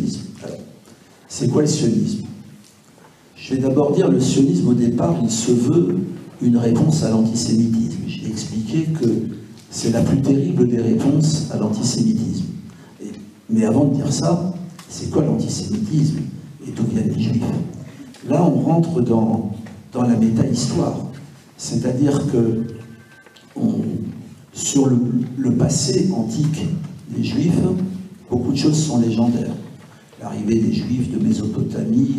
sionisme. Alors, c'est quoi le sionisme? Je vais d'abord dire, le sionisme, au départ, il se veut une réponse à l'antisémitisme. J'ai expliqué que c'est la plus terrible des réponses à l'antisémitisme. Mais avant de dire ça, c'est quoi l'antisémitisme et d'où viennent les Juifs? Là, on rentre dans la méta-histoire. C'est-à-dire que sur le passé antique des Juifs, beaucoup de choses sont légendaires. L'arrivée des Juifs de Mésopotamie,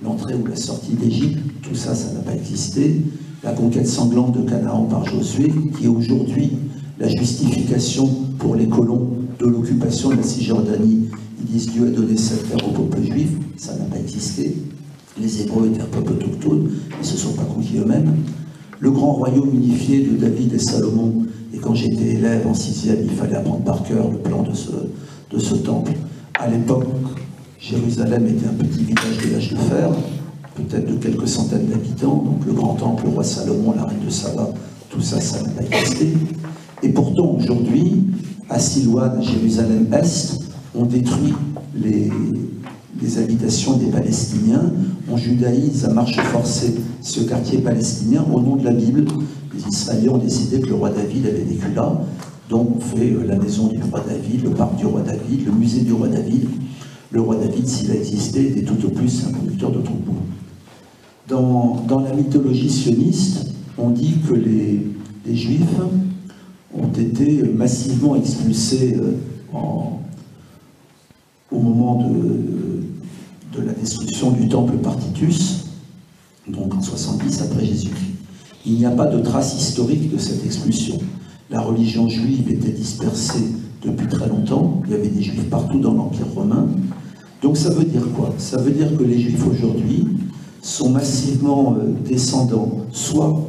l'entrée ou la sortie d'Égypte, tout ça, ça n'a pas existé. La conquête sanglante de Canaan par Josué, qui est aujourd'hui la justification pour les colons de l'occupation de la Cisjordanie. Ils disent Dieu a donné cette terre au peuple juif, ça n'a pas existé. Les Hébreux étaient un peuple autochtone, ils ne se sont pas conquis eux-mêmes. Le grand royaume unifié de David et Salomon, et quand j'étais élève en 6e, il fallait apprendre par cœur le plan de ce temple. À l'époque, Jérusalem était un petit village de l'âge de fer, peut-être de quelques centaines d'habitants, donc le grand temple, le roi Salomon, la reine de Saba, tout ça, ça n'a pas existé. Et pourtant, aujourd'hui, à Silouane, à Jérusalem-Est, on détruit les habitations des Palestiniens, on judaïse à marche forcée ce quartier palestinien au nom de la Bible. Les Israéliens ont décidé que le roi David avait vécu là, donc on fait la maison du roi David, le parc du roi David, le musée du roi David. Le roi David, s'il a existé, était tout au plus un conducteur de troupeau. Dans la mythologie sioniste, on dit que les Juifs ont été massivement expulsés au moment de la destruction du temple Partitus, donc en 70 après Jésus-Christ. Il n'y a pas de trace historique de cette expulsion. La religion juive était dispersée depuis très longtemps, il y avait des Juifs partout dans l'Empire romain. Donc ça veut dire quoi? Ça veut dire que les Juifs aujourd'hui sont massivement descendants soit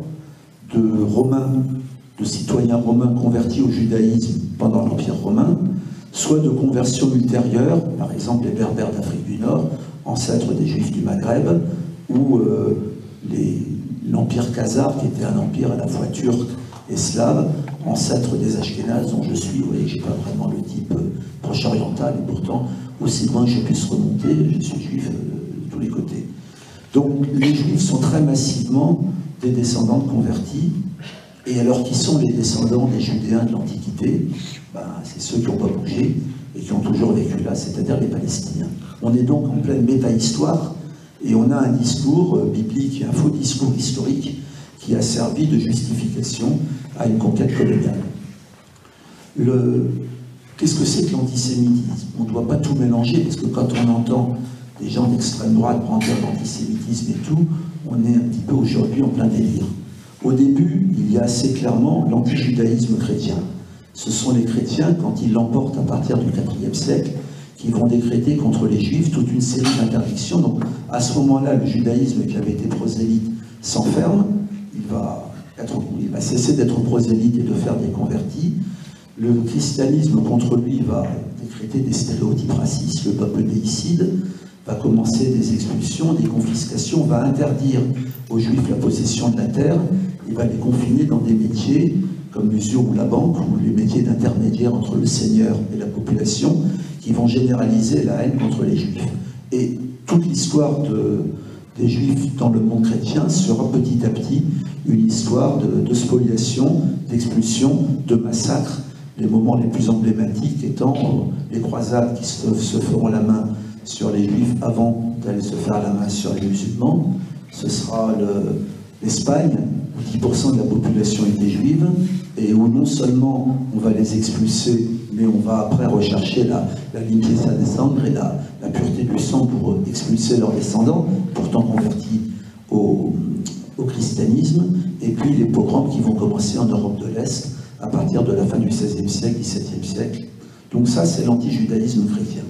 de Romains, de citoyens romains convertis au judaïsme pendant l'Empire romain, soit de conversions ultérieures, par exemple les Berbères d'Afrique du Nord, ancêtres des Juifs du Maghreb, ou l'Empire khazar, qui était un empire à la fois turc et slave, ancêtre des Ashkénazes, dont je suis. Vous voyez que je n'ai pas vraiment le type proche-oriental, et pourtant, aussi loin que je puisse remonter, je suis juif de tous les côtés. Donc les Juifs sont très massivement des descendants de convertis, et alors qui sont les descendants des Judéens de l'Antiquité? C'est ceux qui n'ont pas bougé et qui ont toujours vécu là, c'est-à-dire les Palestiniens. On est donc en pleine méta-histoire, et on a un discours biblique, un faux discours historique, qui a servi de justification à une conquête coloniale. Qu'est-ce que c'est que l'antisémitisme? On ne doit pas tout mélanger, parce que quand on entend des gens d'extrême droite brandir l'antisémitisme et tout, on est un petit peu aujourd'hui en plein délire. Au début, il y a assez clairement l'antijudaïsme chrétien. Ce sont les chrétiens, quand ils l'emportent à partir du IVe siècle, qui vont décréter contre les Juifs toute une série d'interdictions. Donc, à ce moment-là, le judaïsme qui avait été prosélyte s'enferme, il va cesser d'être prosélyte et de faire des convertis. Le christianisme, contre lui, va décréter des stéréotypes racistes, le peuple déicide, va commencer des expulsions, des confiscations, va interdire aux Juifs la possession de la terre, et va les confiner dans des métiers comme l'usure ou la banque, ou les métiers d'intermédiaire entre le seigneur et la population, qui vont généraliser la haine contre les Juifs. Et toute l'histoire des Juifs dans le monde chrétien sera petit à petit une histoire de spoliation, d'expulsion, de massacre, les moments les plus emblématiques étant les croisades qui se feront la main sur les Juifs avant d'aller se faire la main sur les musulmans. Ce sera l'Espagne, où 10% de la population était juive, et où non seulement on va les expulser, mais on va après rechercher la limpieza des cendres et la pureté du sang pour expulser leurs descendants, pourtant convertis au christianisme, et puis les pogroms qui vont commencer en Europe de l'Est à partir de la fin du XVIe siècle, XVIIe siècle. Donc ça, c'est l'antijudaïsme chrétien.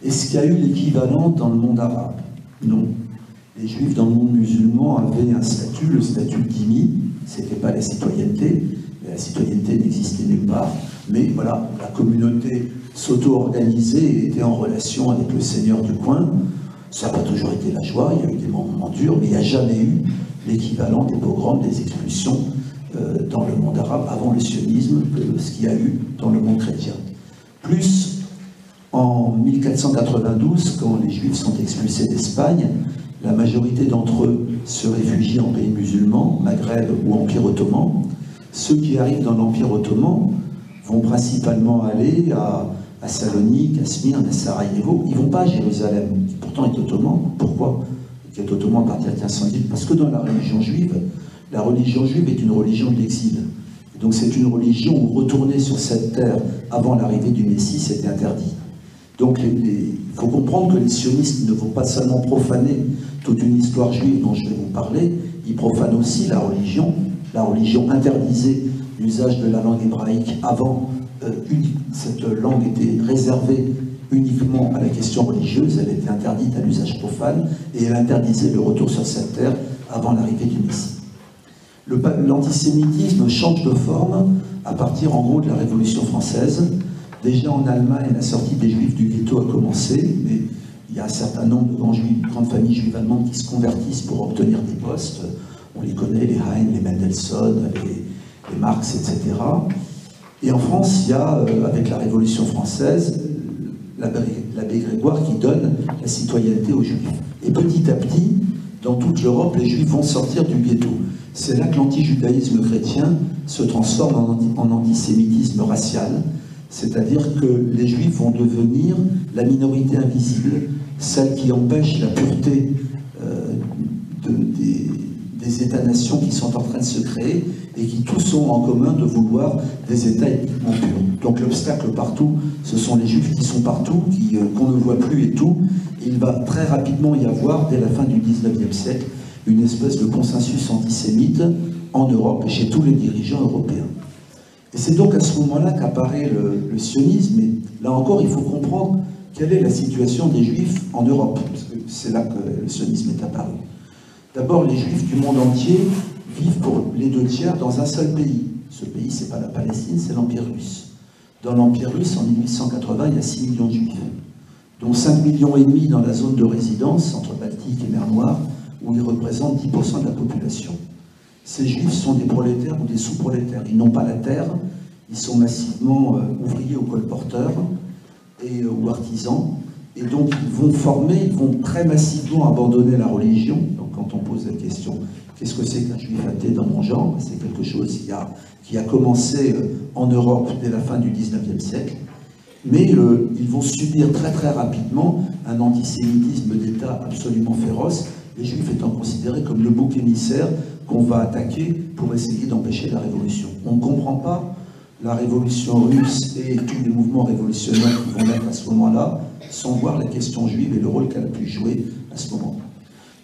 Est-ce qu'il y a eu l'équivalent dans le monde arabe? Non. Les Juifs dans le monde musulman avaient un statut, le statut d'immi, c'était pas la citoyenneté, mais la citoyenneté n'existait nulle part, mais voilà, la communauté s'auto-organisait et était en relation avec le seigneur du coin. Ça n'a pas toujours été la joie, il y a eu des moments durs, mais il n'y a jamais eu l'équivalent des pogroms, des expulsions dans le monde arabe avant le sionisme que ce qu'il y a eu dans le monde chrétien. Plus En 1492, quand les Juifs sont expulsés d'Espagne, la majorité d'entre eux se réfugient en pays musulmans, Maghreb ou Empire ottoman. Ceux qui arrivent dans l'Empire ottoman vont principalement aller à Salonique, à Smyrne, à Sarajevo. Ils ne vont pas à Jérusalem, qui pourtant est ottoman. Pourquoi? Qui est ottoman à partir de 1510. Parce que dans la religion juive est une religion de l'exil. Donc c'est une religion où retourner sur cette terre avant l'arrivée du Messie, c'était interdit. Donc il faut comprendre que les sionistes ne vont pas seulement profaner toute une histoire juive dont je vais vous parler, ils profanent aussi la religion. La religion interdisait l'usage de la langue hébraïque avant. Cette langue était réservée uniquement à la question religieuse, elle était interdite à l'usage profane, et elle interdisait le retour sur cette terre avant l'arrivée du Messie. L'antisémitisme change de forme à partir en gros de la Révolution française. Déjà en Allemagne, la sortie des Juifs du ghetto a commencé, mais il y a un certain nombre de grandes familles juives allemandes qui se convertissent pour obtenir des postes. On les connaît, les Hein, les Mendelssohn, les Marx, etc. Et en France, il y a, avec la Révolution française, l'abbé Grégoire qui donne la citoyenneté aux Juifs. Et petit à petit, dans toute l'Europe, les Juifs vont sortir du ghetto. C'est là que l'antijudaïsme chrétien se transforme en antisémitisme racial, c'est-à-dire que les Juifs vont devenir la minorité invisible, celle qui empêche la pureté des États-nations qui sont en train de se créer et qui tous ont en commun de vouloir des États ethniquement purs. Donc l'obstacle partout, ce sont les Juifs qui sont partout, qu'on ne voit plus et tout. Il va très rapidement y avoir, dès la fin du XIXe siècle, une espèce de consensus antisémite en Europe et chez tous les dirigeants européens. Et c'est donc à ce moment-là qu'apparaît le sionisme. Et là encore, il faut comprendre quelle est la situation des Juifs en Europe, parce que c'est là que le sionisme est apparu. D'abord, les Juifs du monde entier vivent pour les 2/3 dans un seul pays. Ce pays, ce n'est pas la Palestine, c'est l'Empire russe. Dans l'Empire russe, en 1880, il y a 6 millions de Juifs, dont 5,5 millions dans la zone de résidence, entre Baltique et Mer Noire, où ils représentent 10% de la population. Ces Juifs sont des prolétaires ou des sous-prolétaires. Ils n'ont pas la terre, ils sont massivement ouvriers ou colporteurs ou artisans, et donc ils vont très massivement abandonner la religion. Donc quand on pose la question, qu'est-ce que c'est qu'un Juif athée dans mon genre? C'est quelque chose qui a commencé en Europe dès la fin du XIXe siècle, mais ils vont subir très très rapidement un antisémitisme d'État absolument féroce, les Juifs étant considérés comme le bouc émissaire qu'on va attaquer pour essayer d'empêcher la révolution. On ne comprend pas la révolution russe et tous les mouvements révolutionnaires qui vont naître à ce moment-là sans voir la question juive et le rôle qu'elle a pu jouer à ce moment.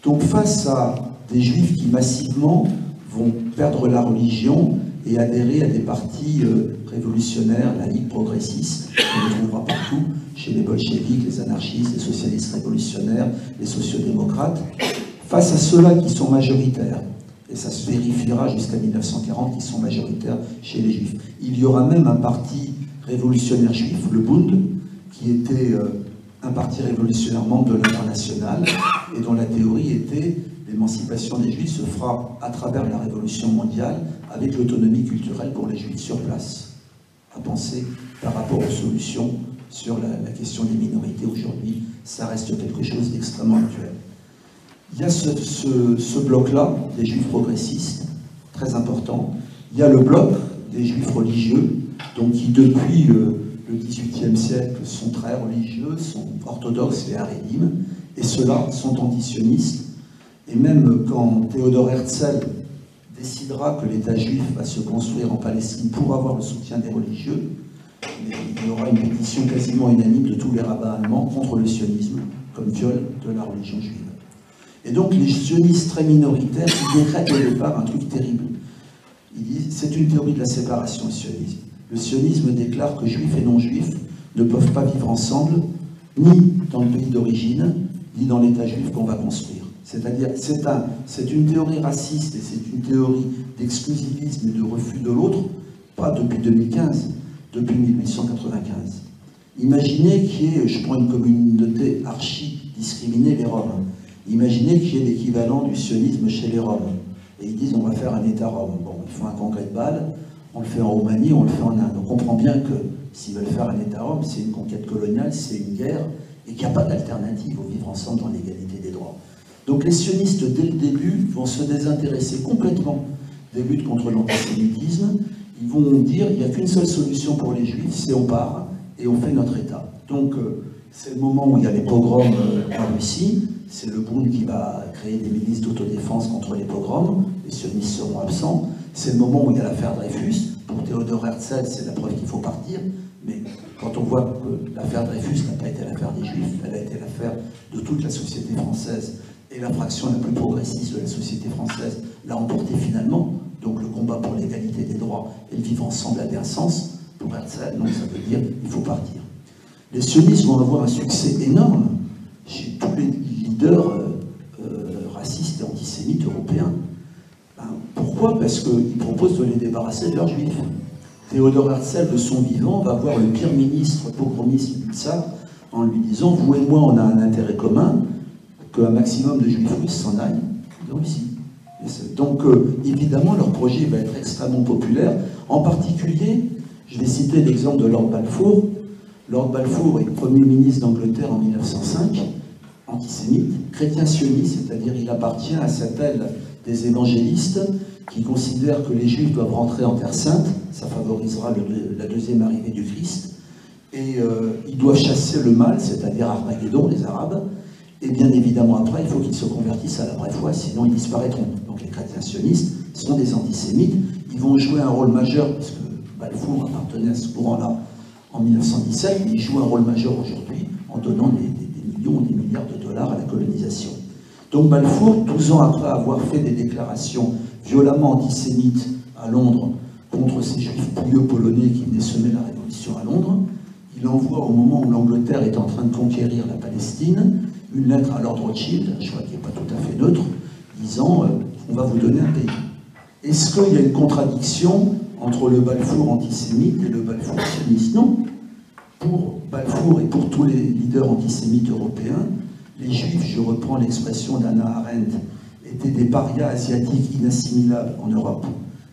Donc face à des Juifs qui massivement vont perdre la religion et adhérer à des partis révolutionnaires, laïcs, progressistes, qu'on trouvera partout, chez les bolcheviks, les anarchistes, les socialistes révolutionnaires, les sociodémocrates, face à ceux-là qui sont majoritaires, et ça se vérifiera jusqu'à 1940, qui sont majoritaires chez les Juifs. Il y aura même un parti révolutionnaire juif, le Bund, qui était un parti révolutionnaire membre de l'Internationale, et dont la théorie était l'émancipation des Juifs se fera à travers la Révolution mondiale, avec l'autonomie culturelle pour les Juifs sur place. À penser par rapport aux solutions sur la question des minorités aujourd'hui, ça reste quelque chose d'extrêmement actuel. Il y a ce bloc-là, des Juifs progressistes, très important. Il y a le bloc des Juifs religieux, donc qui depuis le XVIIIe siècle sont très religieux, sont orthodoxes et harédim, et ceux-là sont antisionistes. Et même quand Théodore Herzl décidera que l'État juif va se construire en Palestine pour avoir le soutien des religieux, il y aura une pétition quasiment unanime de tous les rabbins allemands contre le sionisme, comme viol de la religion juive. Et donc les sionistes très minoritaires, ils décrètent au départ un truc terrible. Ils disent, c'est une théorie de la séparation, le sionisme. Le sionisme déclare que juifs et non-juifs ne peuvent pas vivre ensemble, ni dans le pays d'origine, ni dans l'État juif qu'on va construire. C'est-à-dire, c'est une théorie raciste et c'est une théorie d'exclusivisme et de refus de l'autre, pas depuis 2015, depuis 1895. Imaginez qu'il y ait, je prends une communauté archi-discriminée, les Roms. Imaginez qu'il y ait l'équivalent du sionisme chez les Roms. Et ils disent, on va faire un État Rome. Bon, ils font un congrès de Bâle, on le fait en Roumanie, on le fait en Inde. On comprend bien que s'ils veulent faire un État-homme, c'est une conquête coloniale, c'est une guerre, et qu'il n'y a pas d'alternative au vivre ensemble dans l'égalité des droits. Donc les sionistes, dès le début, vont se désintéresser complètement des luttes contre l'antisémitisme. Ils vont dire il n'y a qu'une seule solution pour les Juifs, c'est on part et on fait notre État. Donc c'est le moment où il y a les pogroms en Russie, c'est le Bund qui va créer des milices d'autodéfense contre les pogroms, les sionistes seront absents. C'est le moment où il y a l'affaire Dreyfus. Pour Theodor Herzl, c'est la preuve qu'il faut partir. Mais quand on voit que l'affaire Dreyfus n'a pas été l'affaire des Juifs, elle a été l'affaire de toute la société française, et la fraction la plus progressiste de la société française l'a emporté finalement. Donc le combat pour l'égalité des droits et le vivre ensemble avait un sens. Pour Herzl, non, ça veut dire qu'il faut partir. Les sionistes vont avoir un succès énorme chez tous les leaders racistes et antisémites européens. Pourquoi? Parce qu'ils proposent de les débarrasser de leurs juifs. Theodor Herzl, de son vivant, va voir le pire ministre pogromiste du tsar en lui disant « Vous et moi, on a un intérêt commun, qu'un maximum de juifs russes s'en aillent de Russie. » Donc, évidemment, leur projet va être extrêmement populaire. En particulier, je vais citer l'exemple de Lord Balfour. Lord Balfour est Premier ministre d'Angleterre en 1905, antisémite, chrétien sioniste, c'est-à-dire il appartient à cette aile des évangélistes qui considèrent que les Juifs doivent rentrer en Terre Sainte, ça favorisera la deuxième arrivée du Christ, et ils doivent chasser le mal, c'est-à-dire Armageddon, les Arabes, et bien évidemment après, il faut qu'ils se convertissent à la vraie foi, sinon ils disparaîtront. Donc les chrétiens sionistes sont des antisémites, ils vont jouer un rôle majeur, parce que Balfour appartenait à ce courant-là en 1917, mais ils jouent un rôle majeur aujourd'hui en donnant des millions ou des milliards de dollars à la colonisation. Donc Balfour, 12 ans après avoir fait des déclarations violemment antisémites à Londres contre ces juifs pouilleux polonais qui venaient semer la révolution à Londres, il envoie au moment où l'Angleterre est en train de conquérir la Palestine, une lettre à Lord Rothschild, un choix qui n'est pas tout à fait neutre, disant on va vous donner un pays. Est-ce qu'il y a une contradiction entre le Balfour antisémite et le Balfour sioniste? Non. Pour Balfour et pour tous les leaders antisémites européens, les Juifs, je reprends l'expression d'Hannah Arendt, étaient des parias asiatiques inassimilables en Europe.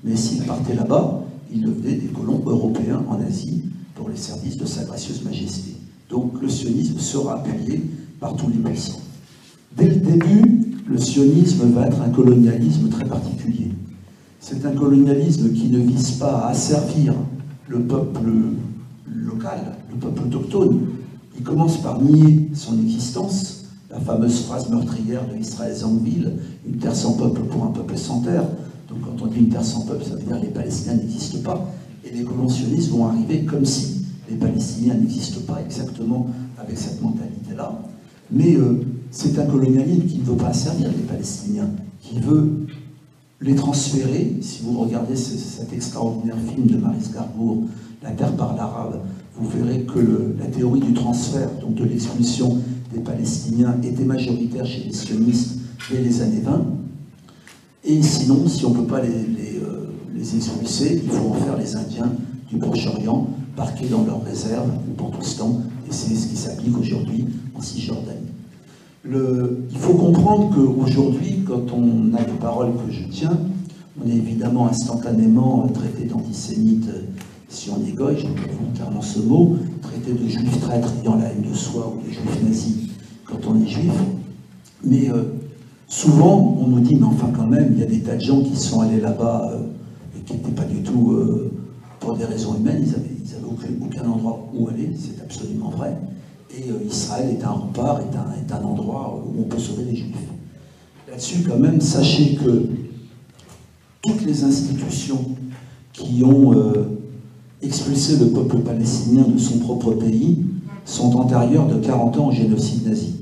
Mais s'ils partaient là-bas, ils devenaient des colons européens en Asie pour les services de Sa Gracieuse Majesté. Donc le sionisme sera appuyé par tous les puissants. Dès le début, le sionisme va être un colonialisme très particulier. C'est un colonialisme qui ne vise pas à asservir le peuple local, le peuple autochtone. Il commence par nier son existence, la fameuse phrase meurtrière de Israël Zangwill, une terre sans peuple pour un peuple sans terre. Donc quand on dit une terre sans peuple, ça veut dire que les Palestiniens n'existent pas. Et les colons sionistes vont arriver comme si les Palestiniens n'existent pas, exactement avec cette mentalité-là. Mais c'est un colonialisme qui ne veut pas asservir les Palestiniens, qui veut les transférer. Si vous regardez cet extraordinaire film de Maryse Garbour, La Terre par l'Arabe, vous verrez que la théorie du transfert, donc de l'expulsion des Palestiniens, était majoritaire chez les sionistes dès les années 20. Et sinon, si on ne peut pas les expulser, il faut en faire les Indiens du Proche-Orient, parqués dans leurs réserves ou Bantoustan, et c'est ce qui s'applique aujourd'hui en Cisjordanie. Il faut comprendre qu'aujourd'hui, quand on a les paroles que je tiens, on est évidemment instantanément traité d'antisémite si on égoïe, j'emploie volontairement ce mot, traité de juif traître ayant la haine de soi ou de juif nazi quand on est juif. Mais souvent, on nous dit, mais enfin quand même, il y a des tas de gens qui sont allés là-bas et qui n'étaient pas du tout, pour des raisons humaines, ils n'avaient aucun endroit où aller, c'est absolument vrai. Et Israël est un rempart, est un endroit où on peut sauver les juifs. Là-dessus, quand même, sachez que toutes les institutions qui ont expulsé le peuple palestinien de son propre pays sont antérieures de 40 ans au génocide nazi.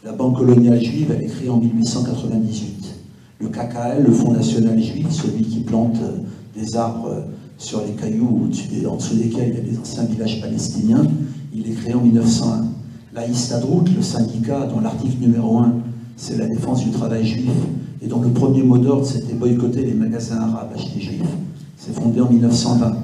La Banque coloniale juive, elle est créée en 1898. Le KKL, le Fonds national juif, celui qui plante des arbres sur les cailloux en dessous desquels il y a des anciens villages palestiniens, il est créé en 1901. La Histadrout, le syndicat dont l'article numéro 1, c'est la défense du travail juif, et dont le premier mot d'ordre, c'était boycotter les magasins arabes achetés juifs, c'est fondé en 1920.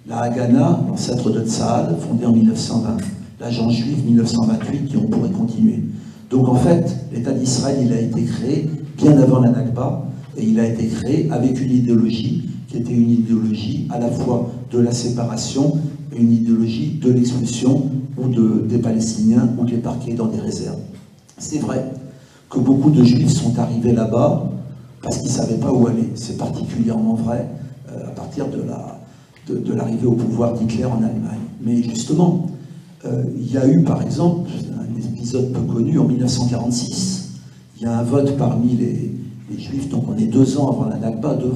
La Haganah, l'ancêtre de Tzahal, fondée en 1920. L'agence juive, 1928, et on pourrait continuer. Donc en fait, l'État d'Israël, il a été créé bien avant la Nakba, et il a été créé avec une idéologie qui était une idéologie à la fois de la séparation et une idéologie de l'expulsion ou des Palestiniens ou de les parquer dans des réserves. C'est vrai que beaucoup de Juifs sont arrivés là-bas parce qu'ils ne savaient pas où aller. C'est particulièrement vrai à partir de l'arrivée au pouvoir d'Hitler en Allemagne. Mais justement, il y a eu par exemple un épisode peu connu en 1946. Il y a un vote parmi les Juifs, donc on est 2 ans avant la Nakba, 2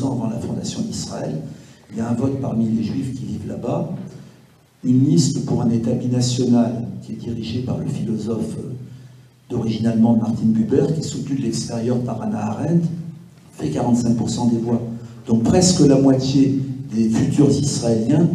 ans avant la fondation d'Israël. Il y a un vote parmi les Juifs qui vivent là-bas, une liste pour un État binational qui est dirigé par le philosophe d'origine allemande Martin Buber, qui est soutenu de l'extérieur par Hannah Arendt, fait 45% des voix. Donc presque la moitié des futurs Israéliens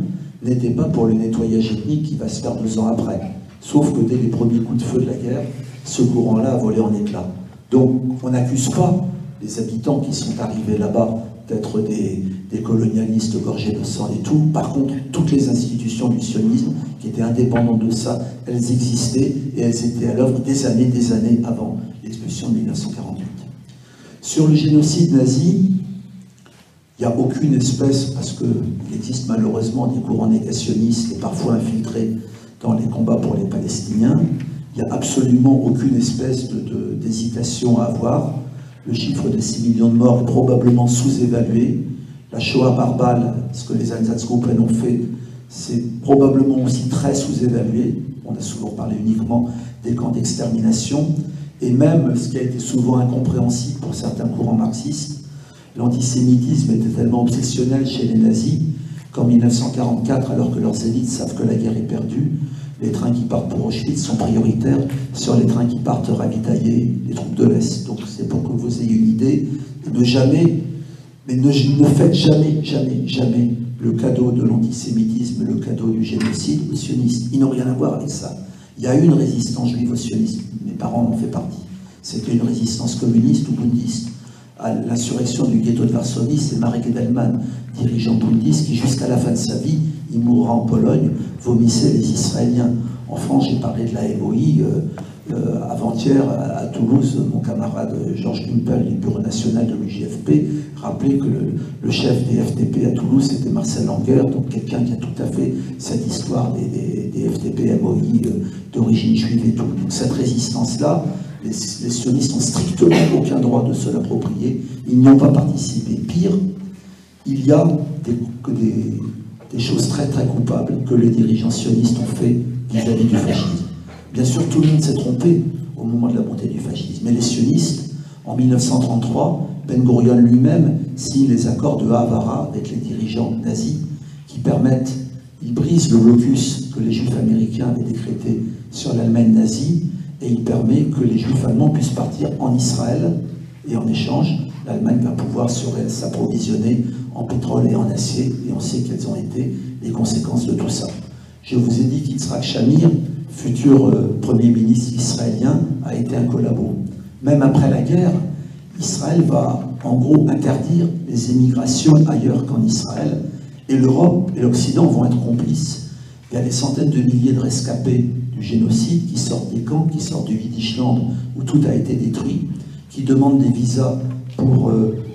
n'étaient pas pour le nettoyage ethnique qui va se faire 2 ans après. Sauf que dès les premiers coups de feu de la guerre, ce courant-là a volé en éclats. Donc on n'accuse pas les habitants qui sont arrivés là-bas d'être des colonialistes gorgés de sang et tout. Par contre, toutes les institutions du sionisme qui étaient indépendantes de ça, elles existaient et elles étaient à l'œuvre des années avant l'expulsion de 1948. Sur le génocide nazi, il n'y a aucune espèce, parce qu'il existe malheureusement des courants négationnistes et parfois infiltrés dans les combats pour les Palestiniens, il n'y a absolument aucune espèce d'hésitation à avoir. Le chiffre de 6 millions de morts est probablement sous-évalué. La Shoah par balle, ce que les Einsatzgruppen ont fait, c'est probablement aussi très sous-évalué. On a souvent parlé uniquement des camps d'extermination. Et même, ce qui a été souvent incompréhensible pour certains courants marxistes, l'antisémitisme était tellement obsessionnel chez les nazis qu'en 1944, alors que leurs élites savent que la guerre est perdue, les trains qui partent pour Auschwitz sont prioritaires sur les trains qui partent ravitailler les troupes de l'Est. Donc c'est pour que vous ayez une idée. Ne faites jamais le cadeau de l'antisémitisme, le cadeau du génocide aux sionistes. Ils n'ont rien à voir avec ça. Il y a eu une résistance juive au sionisme. Mes parents en ont fait partie. C'était une résistance communiste ou bundiste. À l'insurrection du ghetto de Varsovie, c'est Marek Edelman, dirigeant bundiste, qui jusqu'à la fin de sa vie, il mourra en Pologne, vomissait les Israéliens. En France, j'ai parlé de la MOI. Avant-hier, à Toulouse, mon camarade Georges Kumpel du Bureau national de l'UJFP rappelait que le chef des FTP à Toulouse, c'était Marcel Langer, donc quelqu'un qui a tout à fait cette histoire des FTP, MOI d'origine juive et tout. Donc cette résistance-là, les sionistes n'ont strictement aucun droit de se l'approprier. Ils n'y ont pas participé. Pire, il y a des choses très très coupables que les dirigeants sionistes ont fait vis-à-vis du fascisme. Bien sûr, tout le monde s'est trompé au moment de la montée du fascisme. Mais les sionistes, en 1933, Ben Gurion lui-même signe les accords de Havara avec les dirigeants nazis qui permettent, ils brisent le blocus que les juifs américains avaient décrété sur l'Allemagne nazie et il permet que les juifs allemands puissent partir en Israël et en échange, l'Allemagne va pouvoir s'approvisionner en pétrole et en acier et on sait quelles ont été les conséquences de tout ça. Je vous ai dit qu'Yitzhak Shamir, futur Premier ministre israélien, a été un collabo. Même après la guerre, Israël va en gros interdire les émigrations ailleurs qu'en Israël et l'Europe et l'Occident vont être complices. Il y a des centaines de milliers de rescapés du génocide qui sortent des camps, qui sortent du Yiddishland où tout a été détruit, qui demandent des visas pour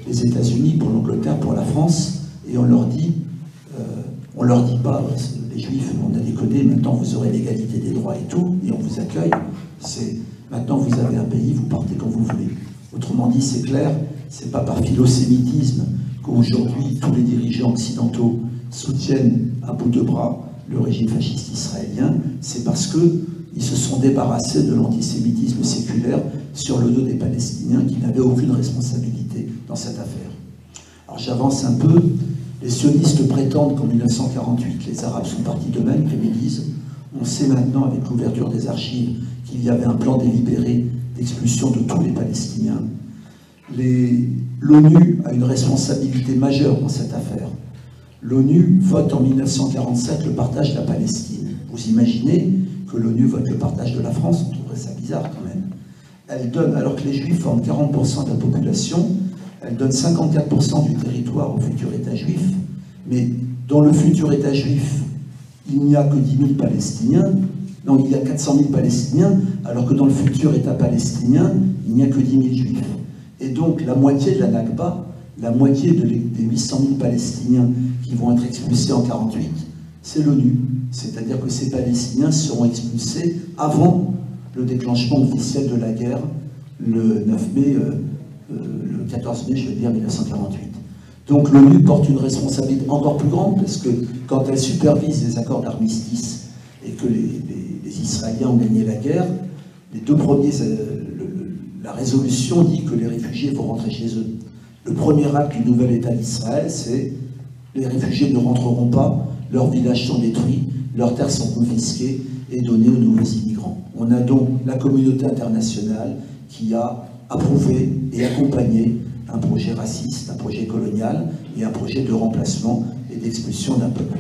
les États-Unis, pour l'Angleterre, pour la France, et on leur dit pas, les Juifs, on a décodé, maintenant vous aurez l'égalité des droits et tout, et on vous accueille, c'est maintenant vous avez un pays, vous partez quand vous voulez. Autrement dit, c'est clair, c'est pas par philosémitisme qu'aujourd'hui tous les dirigeants occidentaux soutiennent à bout de bras le régime fasciste israélien, c'est parce qu'ils se sont débarrassés de l'antisémitisme séculaire sur le dos des Palestiniens qui n'avaient aucune responsabilité dans cette affaire. Alors j'avance un peu, les sionistes prétendent qu'en 1948 les Arabes sont partis d'eux-mêmes, comme ils disent. On sait maintenant avec l'ouverture des archives qu'il y avait un plan délibéré d'expulsion de tous les Palestiniens. L'ONU a une responsabilité majeure dans cette affaire. L'ONU vote en 1947 le partage de la Palestine. Vous imaginez que l'ONU vote le partage de la France, on trouverait ça bizarre quand même. Elle donne, alors que les Juifs forment 40% de la population, elle donne 54% du territoire au futur État juif, mais dans le futur État juif, il n'y a que 10 000 Palestiniens, non, il y a 400 000 Palestiniens, alors que dans le futur État palestinien, il n'y a que 10 000 Juifs. Et donc la moitié de la Nakba la moitié des 800 000 Palestiniens qui vont être expulsés en 1948, c'est l'ONU. C'est-à-dire que ces Palestiniens seront expulsés avant le déclenchement officiel de la guerre, le 9 mai, le 14 mai, je veux dire, 1948. Donc l'ONU porte une responsabilité encore plus grande, parce que quand elle supervise les accords d'armistice et que les Israéliens ont gagné la guerre, les deux premiers, la résolution dit que les réfugiés vont rentrer chez eux. Le premier acte du nouvel État d'Israël, c'est les réfugiés ne rentreront pas, leurs villages sont détruits, leurs terres sont confisquées et données aux nouveaux immigrants. On a donc la communauté internationale qui a approuvé et accompagné un projet raciste, un projet colonial et un projet de remplacement et d'expulsion d'un peuple.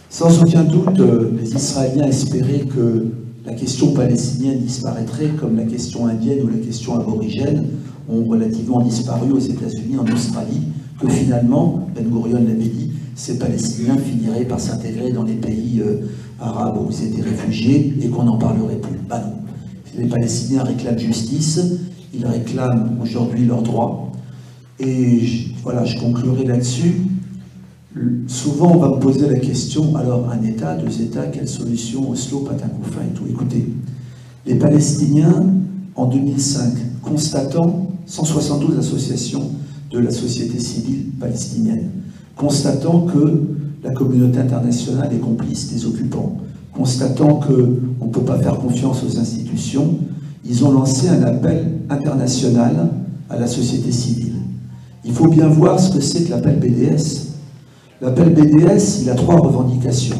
Sans aucun doute, les Israéliens espéraient que la question palestinienne disparaîtrait comme la question indienne ou la question aborigène ont relativement disparu aux États-Unis, en Australie, que finalement, Ben Gurion l'avait dit, ces Palestiniens finiraient par s'intégrer dans les pays arabes où ils étaient réfugiés et qu'on n'en parlerait plus. Ben non. Les Palestiniens réclament justice, ils réclament aujourd'hui leurs droits. Et voilà, je conclurai là-dessus. Souvent, on va me poser la question, alors un État, deux États, quelle solution, Oslo, patin coup fin et tout. Écoutez, les Palestiniens, en 2005, constatant 172 associations de la société civile palestinienne, constatant que la communauté internationale est complice des occupants, constatant qu'on ne peut pas faire confiance aux institutions, ils ont lancé un appel international à la société civile. Il faut bien voir ce que c'est que l'appel BDS. L'appel BDS, il a trois revendications.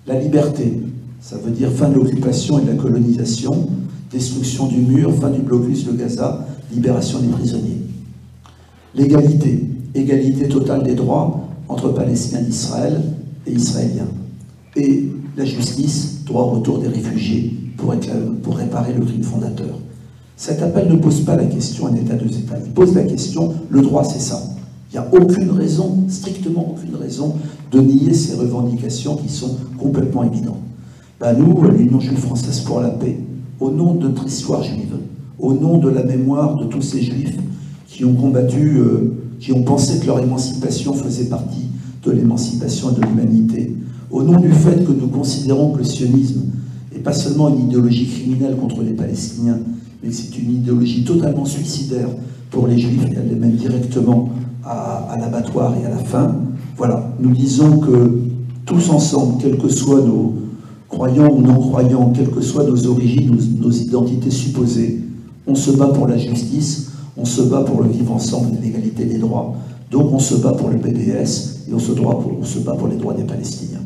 La liberté, ça veut dire fin de l'occupation et de la colonisation, destruction du mur, fin du blocus de Gaza, libération des prisonniers. L'égalité, égalité totale des droits entre Palestiniens d'Israël et Israéliens. Et la justice, droit au retour des réfugiés pour réparer le crime fondateur. Cet appel ne pose pas la question un État, deux États. Il pose la question, le droit c'est ça. Il n'y a aucune raison, strictement aucune raison, de nier ces revendications qui sont complètement évidentes. Ben nous, l'Union juive française pour la paix, au nom de notre histoire juive, au nom de la mémoire de tous ces juifs qui ont combattu, qui ont pensé que leur émancipation faisait partie de l'émancipation de l'humanité, au nom du fait que nous considérons que le sionisme n'est pas seulement une idéologie criminelle contre les Palestiniens, mais c'est une idéologie totalement suicidaire pour les Juifs, et elle les mène directement à l'abattoir et à la faim. Voilà, nous disons que tous ensemble, quels que soient nos croyants ou non-croyants, quelles que soient nos origines, nos identités supposées, on se bat pour la justice, on se bat pour le vivre ensemble et l'égalité des droits. Donc on se bat pour le BDS et on se bat pour les droits des Palestiniens.